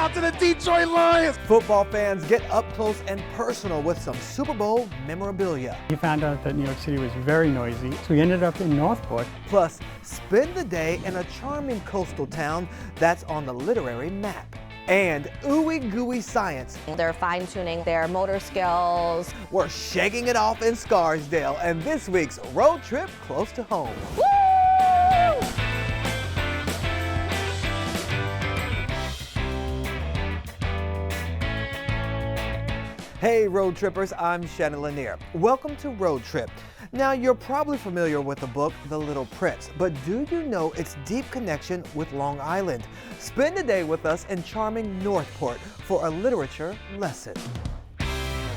out to the Detroit Lions! Football fans get up close and personal with some Super Bowl memorabilia. He found out that New York City was very noisy, so he ended up in Northport. Plus, spend the day in a charming coastal town that's on the literary map. And ooey gooey science. They're fine-tuning their motor skills. We're shaking it off in Scarsdale and this week's road trip close to home. Woo! Hey road trippers, I'm Shannon Lanier. Welcome to Road Trip. Now you're probably familiar with the book The Little Prince, but do you know its deep connection with Long Island? Spend a day with us in charming Northport for a literature lesson.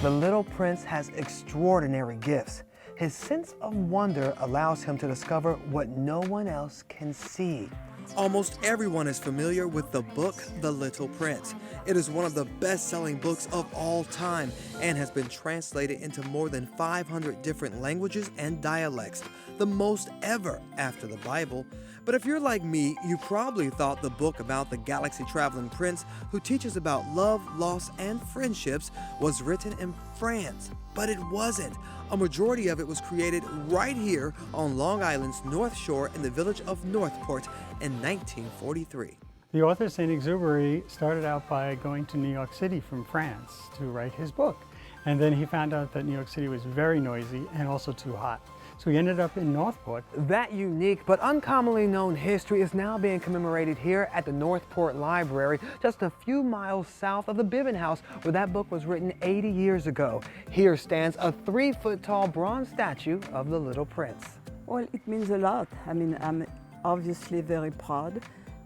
The Little Prince has extraordinary gifts. His sense of wonder allows him to discover what no one else can see. Almost everyone is familiar with the book The Little Prince. It is one of the best-selling books of all time and has been translated into more than 500 different languages and dialects, the most ever after the Bible. But if you're like me, you probably thought the book about the galaxy-traveling prince who teaches about love, loss, and friendships was written in France. But it wasn't. A majority of it was created right here on Long Island's North Shore in the village of Northport in 1943. The author, Saint-Exupéry, started out by going to New York City from France to write his book. And then he found out that New York City was very noisy and also too hot. So he ended up in Northport. That unique but uncommonly known history is now being commemorated here at the Northport Library, just a few miles south of the Bibbin House, where that book was written 80 years ago. Here stands a 3-foot-tall bronze statue of the Little Prince. Well, it means a lot. I mean, I'm obviously very proud.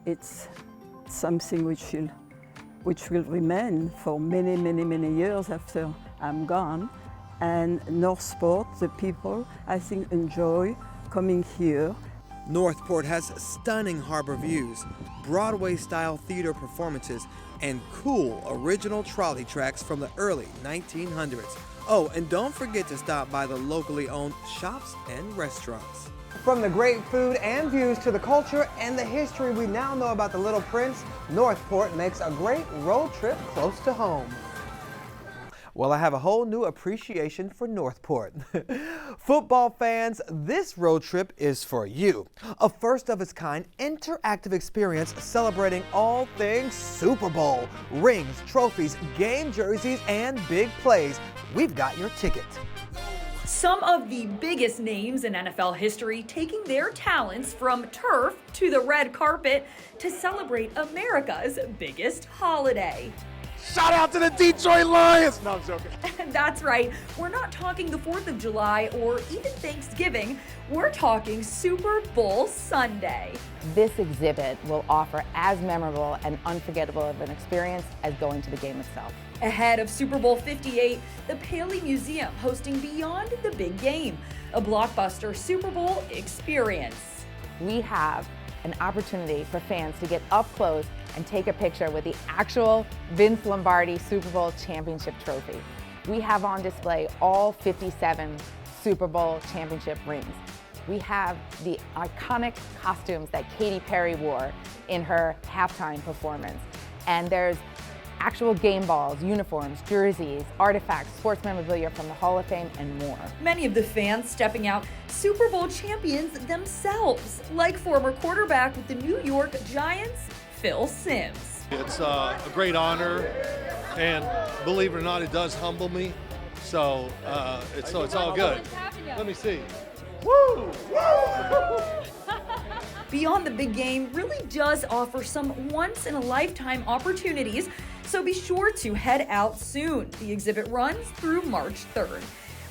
It's something which will remain for many, many, many years after I'm gone. And Northport, the people, I think, enjoy coming here. Northport has stunning harbor views, Broadway-style theater performances, and cool original trolley tracks from the early 1900s. Oh, and don't forget to stop by the locally owned shops and restaurants. From the great food and views to the culture and the history we now know about the Little Prince, Northport makes a great road trip close to home. Well, I have a whole new appreciation for Northport. Football fans, this road trip is for you. A first-of-its-kind interactive experience celebrating all things Super Bowl. Rings, trophies, game jerseys, and big plays. We've got your ticket. Some of the biggest names in NFL history taking their talents from turf to the red carpet to celebrate America's biggest holiday. Shout out to the Detroit Lions! No, I'm joking. That's right. We're not talking the 4th of July or even Thanksgiving. We're talking Super Bowl Sunday. This exhibit will offer as memorable and unforgettable of an experience as going to the game itself. Ahead of Super Bowl 58, the Paley Museum hosting Beyond the Big Game, a blockbuster Super Bowl experience. We have an opportunity for fans to get up close and take a picture with the actual Vince Lombardi Super Bowl championship trophy. We have on display all 57 Super Bowl championship rings. We have the iconic costumes that Katy Perry wore in her halftime performance. And there's actual game balls, uniforms, jerseys, artifacts, sports memorabilia from the Hall of Fame, and more. Many of the fans stepping out Super Bowl champions themselves, like former quarterback with the New York Giants, Phil Simms. It's a great honor, and believe it or not, it does humble me. So it's all good. Let me see. Woo! Woo! Beyond the Big Game really does offer some once-in-a-lifetime opportunities, so be sure to head out soon. The exhibit runs through March 3rd.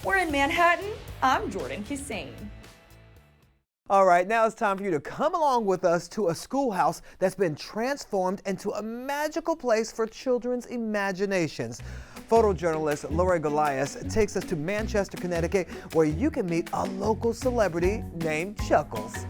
We're in Manhattan. I'm Jordan Hussein. All right, now it's time for you to come along with us to a schoolhouse that's been transformed into a magical place for children's imaginations. Photojournalist Lori Goliath takes us to Manchester, Connecticut, where you can meet a local celebrity named Chuckles.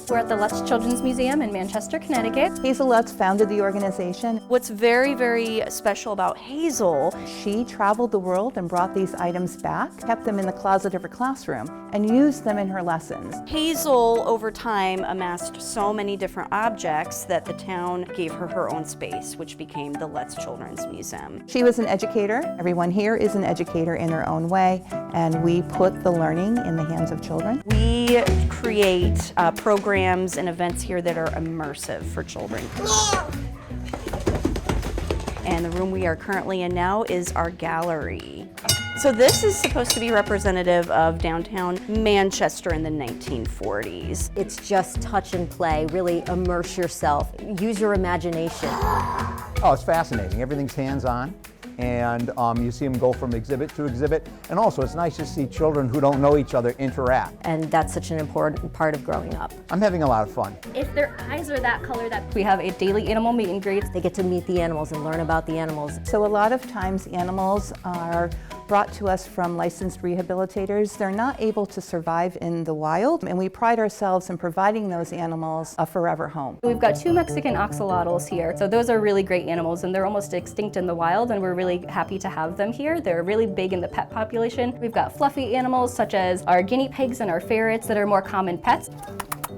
We're at the Lutz Children's Museum in Manchester, Connecticut. Hazel Lutz founded the organization. What's very, very special about Hazel, she traveled the world and brought these items back, kept them in the closet of her classroom, and used them in her lessons. Hazel over time amassed so many different objects that the town gave her her own space, which became the Lutz Children's Museum. She was an educator. Everyone here is an educator in their own way, and we put the learning in the hands of children. We create programs and events here that are immersive for children. And the room we are currently in now is our gallery. So this is supposed to be representative of downtown Manchester in the 1940s. It's just touch and play, really immerse yourself, use your imagination. Oh, it's fascinating. Everything's hands-on. And you see them go from exhibit to exhibit. And also, it's nice to see children who don't know each other interact. And that's such an important part of growing up. I'm having a lot of fun. If their eyes are that color, that we have a daily animal meet and greet. They get to meet the animals and learn about the animals. So a lot of times animals are brought to us from licensed rehabilitators. They're not able to survive in the wild, and we pride ourselves in providing those animals a forever home. We've got 2 Mexican axolotls here. So those are really great animals, and they're almost extinct in the wild, and we're really happy to have them here. They're really big in the pet population. We've got fluffy animals such as our guinea pigs and our ferrets that are more common pets.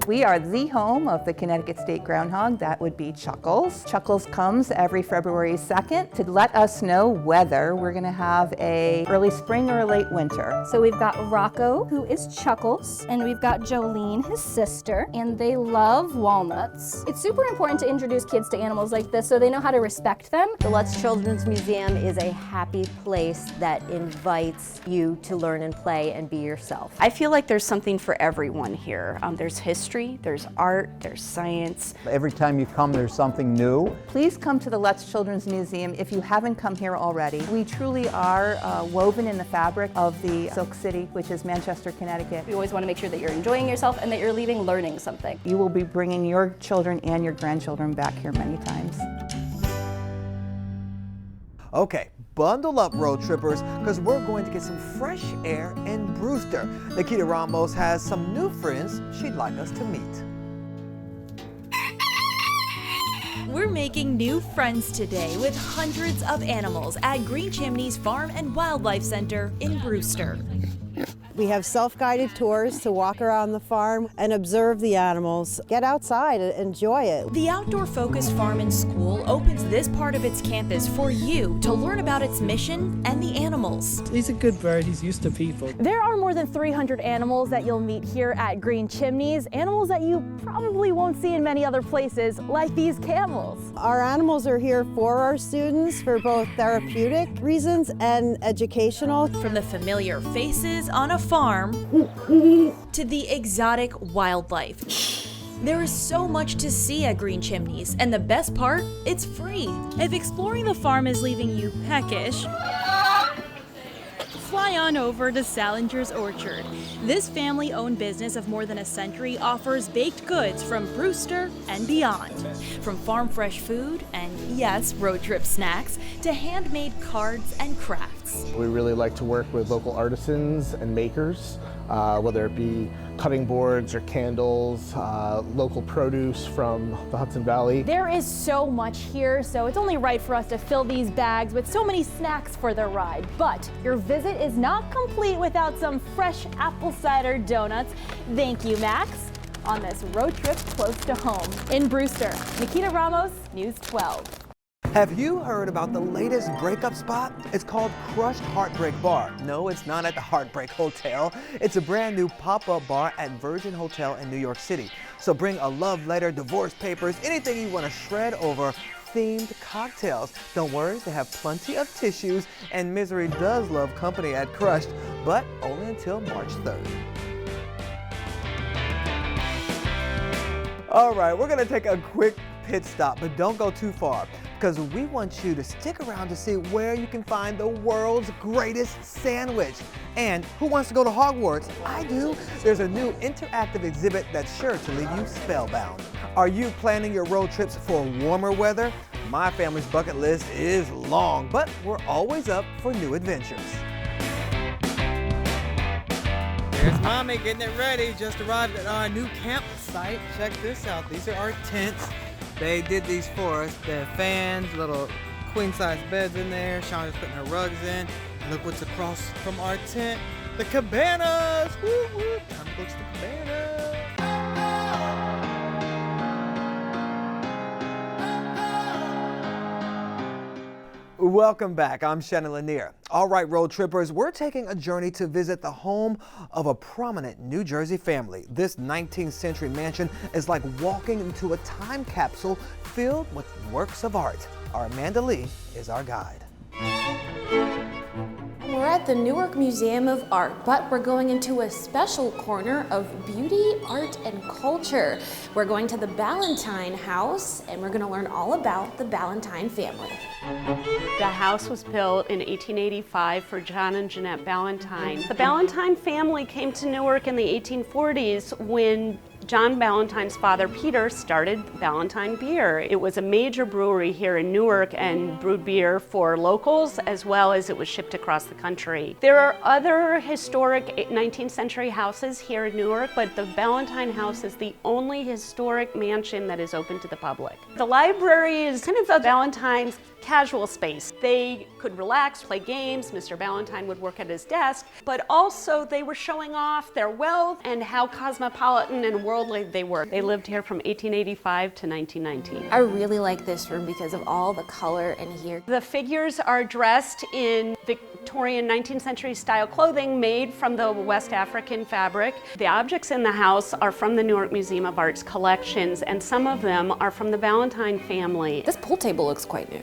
We are the home of the Connecticut State Groundhog. That would be Chuckles. Chuckles comes every February 2nd to let us know whether we're going to have a early spring or a late winter. So we've got Rocco, who is Chuckles, and we've got Jolene, his sister, and they love walnuts. It's super important to introduce kids to animals like this so they know how to respect them. The Lutz Children's Museum is a happy place that invites you to learn and play and be yourself. I feel like there's something for everyone here. There's history, there's art, there's science. Every time you come, there's something new. Please come to the Lutz Children's Museum if you haven't come here already. We truly are woven in the fabric of the Silk City, which is Manchester, Connecticut. We always want to make sure that you're enjoying yourself and that you're leaving learning something. You will be bringing your children and your grandchildren back here many times. Okay, bundle up, road trippers, because we're going to get some fresh air in Brewster. Nikita Ramos has some new friends she'd like us to meet. We're making new friends today with hundreds of animals at Green Chimneys Farm and Wildlife Center in Brewster. We have self-guided tours to walk around the farm and observe the animals. Get outside and enjoy it. The outdoor-focused farm and school opens this part of its campus for you to learn about its mission and the animals. He's a good bird. He's used to people. There are more than 300 animals that you'll meet here at Green Chimneys, animals that you probably won't see in many other places, like these camels. Our animals are here for our students for both therapeutic reasons and educational. From the familiar faces on a farm to the exotic wildlife. There is so much to see at Green Chimneys, and the best part, it's free. If exploring the farm is leaving you peckish, fly on over to Salinger's Orchard. This family-owned business of more than a century offers baked goods from Brewster and beyond. From farm fresh food and, yes, road trip snacks, to handmade cards and crafts. We really like to work with local artisans and makers, whether it be cutting boards or candles, local produce from the Hudson Valley. There is so much here, so it's only right for us to fill these bags with so many snacks for the ride. But your visit is not complete without some fresh apple cider donuts. Thank you, Max. On this road trip close to home in Brewster. Nikita Ramos, News 12. Have you heard about the latest breakup spot? It's called Crushed Heartbreak Bar. No, it's not at the Heartbreak Hotel. It's a brand new pop-up bar at Virgin Hotel in New York City. So bring a love letter, divorce papers, anything you want to shred over, themed cocktails. Don't worry, they have plenty of tissues, and misery does love company at Crushed, but only until March 3rd. All right, we're gonna take a quick pit stop, but don't go too far, because we want you to stick around to see where you can find the world's greatest sandwich. And who wants to go to Hogwarts? I do. There's a new interactive exhibit that's sure to leave you spellbound. Are you planning your road trips for warmer weather? My family's bucket list is long, but we're always up for new adventures. There's Mommy getting it ready. Just arrived at our new campsite. Check this out. These are our tents. They did these for us. They have fans, little queen-size beds in there. Shauna's putting her rugs in. Look what's across from our tent. The cabanas! Woo woo! Time to go to the cabanas. Welcome back. I'm Shannon Lanier. All right, road trippers, we're taking a journey to visit the home of a prominent New Jersey family. This 19th century mansion is like walking into a time capsule filled with works of art. Our Amanda Lee is our guide. We're at the Newark Museum of Art, but we're going into a special corner of beauty, art, and culture. We're going to the Ballantine house, and we're going to learn all about the Ballantine family. The house was built in 1885 for John and Jeanette Ballantine. The Ballantine family came to Newark in the 1840s when John Ballantine's father, Peter, started Ballantine Beer. It was a major brewery here in Newark and brewed beer for locals as well as it was shipped across the country. There are other historic 19th century houses here in Newark, but the Ballantine house is the only historic mansion that is open to the public. The library is kind of the Ballantine's casual space. They could relax, play games. Mr. Ballantine would work at his desk, but also they were showing off their wealth and how cosmopolitan and worldly they were. They lived here from 1885 to 1919. I really like this room because of all the color in here. The figures are dressed in Victorian 19th century style clothing made from the West African fabric. The objects in the house are from the Newark Museum of Art's collections, and some of them are from the Ballantine family. This pool table looks quite new.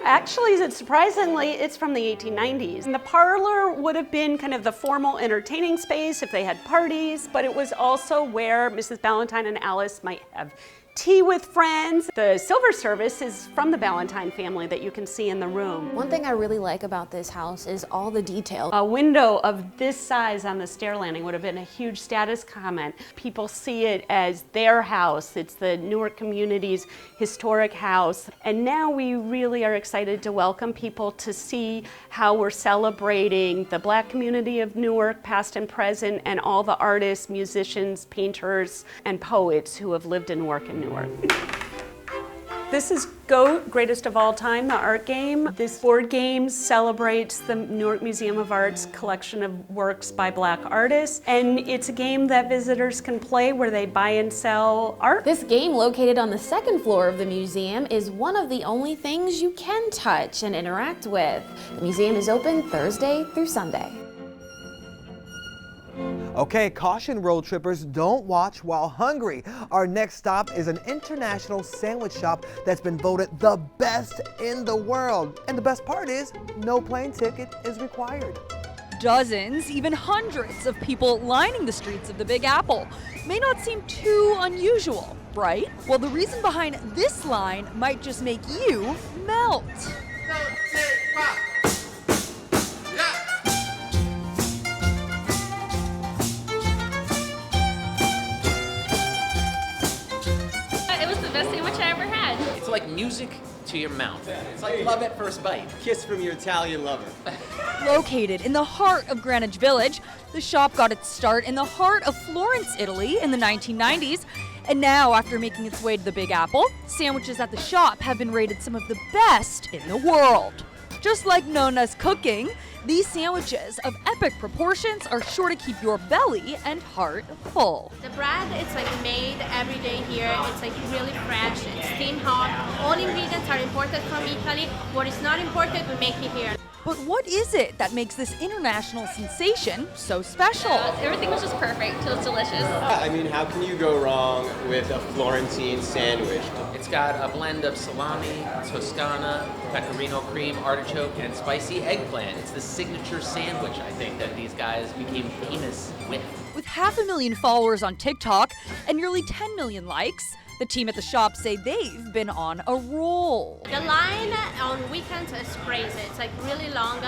Actually, surprisingly, it's from the 1890s. And the parlor would have been kind of the formal entertaining space if they had parties, but it was also where Mrs. Ballantine and Alice might have tea with friends. The silver service is from the Ballantine family that you can see in the room. One thing I really like about this house is all the detail. A window of this size on the stair landing would have been a huge status comment. People see it as their house. It's the Newark community's historic house. And now we really are excited to welcome people to see how we're celebrating the Black community of Newark, past and present, and all the artists, musicians, painters, and poets who have lived in Newark and Newark. This is GOAT, Greatest of All Time, the art game. This board game celebrates the Newark Museum of Art's collection of works by Black artists, and it's a game that visitors can play where they buy and sell art. This game, located on the second floor of the museum, is one of the only things you can touch and interact with. The museum is open Thursday through Sunday. Okay, caution road trippers, don't watch while hungry. Our next stop is an international sandwich shop that's been voted the best in the world. And the best part is, no plane ticket is required. Dozens, even hundreds of people lining the streets of the Big Apple. May not seem too unusual, right? Well, the reason behind this line might just make you melt. It's like music to your mouth. It's like love at first bite. Kiss from your Italian lover. Located in the heart of Greenwich Village, the shop got its start in the heart of Florence, Italy in the 1990s. And now, after making its way to the Big Apple, sandwiches at the shop have been rated some of the best in the world. Just like Nona's cooking, these sandwiches of epic proportions are sure to keep your belly and heart full. The bread, it's like made every day here. It's like really fresh, it's steam hot. All ingredients are imported from Italy. What is not imported, we make it here. But what is it that makes this international sensation so special? Everything was just perfect. It was delicious. I mean, how can you go wrong with a Florentine sandwich? It's got a blend of salami, Toscana, pecorino cream, artichoke, and spicy eggplant. It's the signature sandwich, I think, that these guys became famous with. With 500,000 followers on TikTok and nearly 10 million likes, the team at the shop say they've been on a roll. The line on weekends is crazy. It's like really long.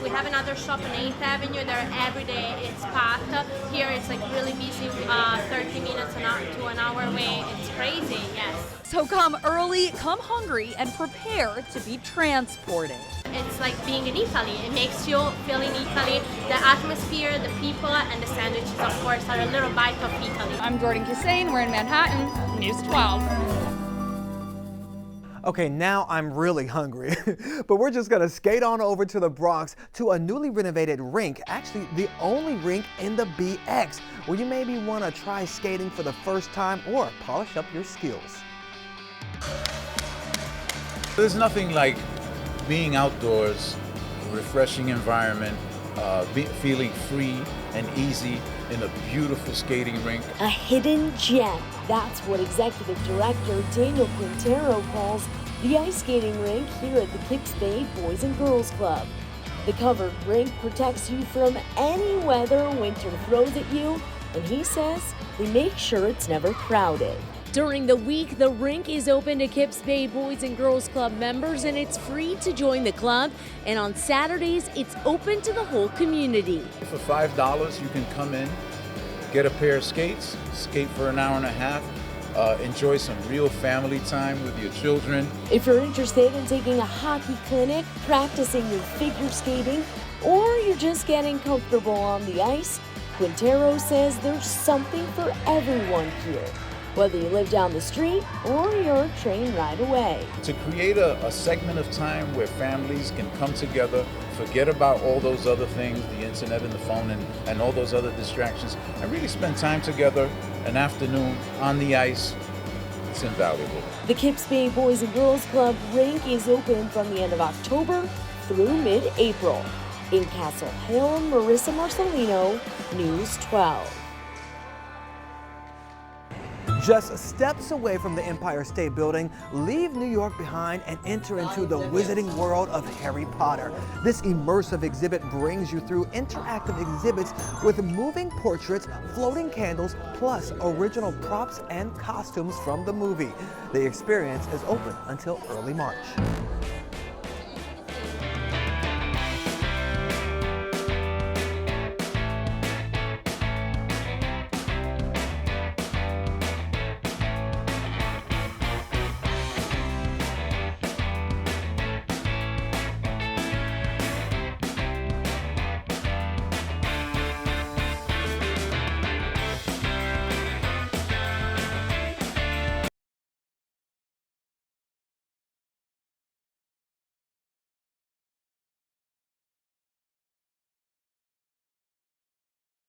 We have another shop on 8th Avenue. There every day it's packed. Here it's like really busy. 30 minutes to an hour away. It's crazy, yes. So come early, come hungry, and prepare to be transported. It's like being in Italy. It makes you feel in Italy. The atmosphere, the people, and the sandwiches, of course, are a little bite of Italy. I'm Jordan Cassane. We're in Manhattan, News 12. Okay, now I'm really hungry, but we're just gonna skate on over to the Bronx to a newly renovated rink, actually the only rink in the BX, where you maybe wanna try skating for the first time or polish up your skills. There's nothing like being outdoors, a refreshing environment, feeling free and easy in a beautiful skating rink. A hidden gem. That's what Executive Director Daniel Quintero calls the ice skating rink here at the Kips Bay Boys and Girls Club. The covered rink protects you from any weather winter throws at you, and he says they make sure it's never crowded. During the week, the rink is open to Kips Bay Boys and Girls Club members, and it's free to join the club. And on Saturdays, it's open to the whole community. For $5, you can come in, get a pair of skates, skate for an hour and a half, enjoy some real family time with your children. If you're interested in taking a hockey clinic, practicing your figure skating, or you're just getting comfortable on the ice, Quintero says there's something for everyone here. Whether you live down the street or you're a train ride away. To create a segment of time where families can come together, forget about all those other things, the internet and the phone and all those other distractions, and really spend time together an afternoon on the ice, it's invaluable. The Kips Bay Boys and Girls Club rink is open from the end of October through mid-April. In Castle Hill, Marissa Marcelino, News 12. Just steps away from the Empire State Building, leave New York behind and enter into the wizarding world of Harry Potter. This immersive exhibit brings you through interactive exhibits with moving portraits, floating candles, plus original props and costumes from the movie. The experience is open until early March.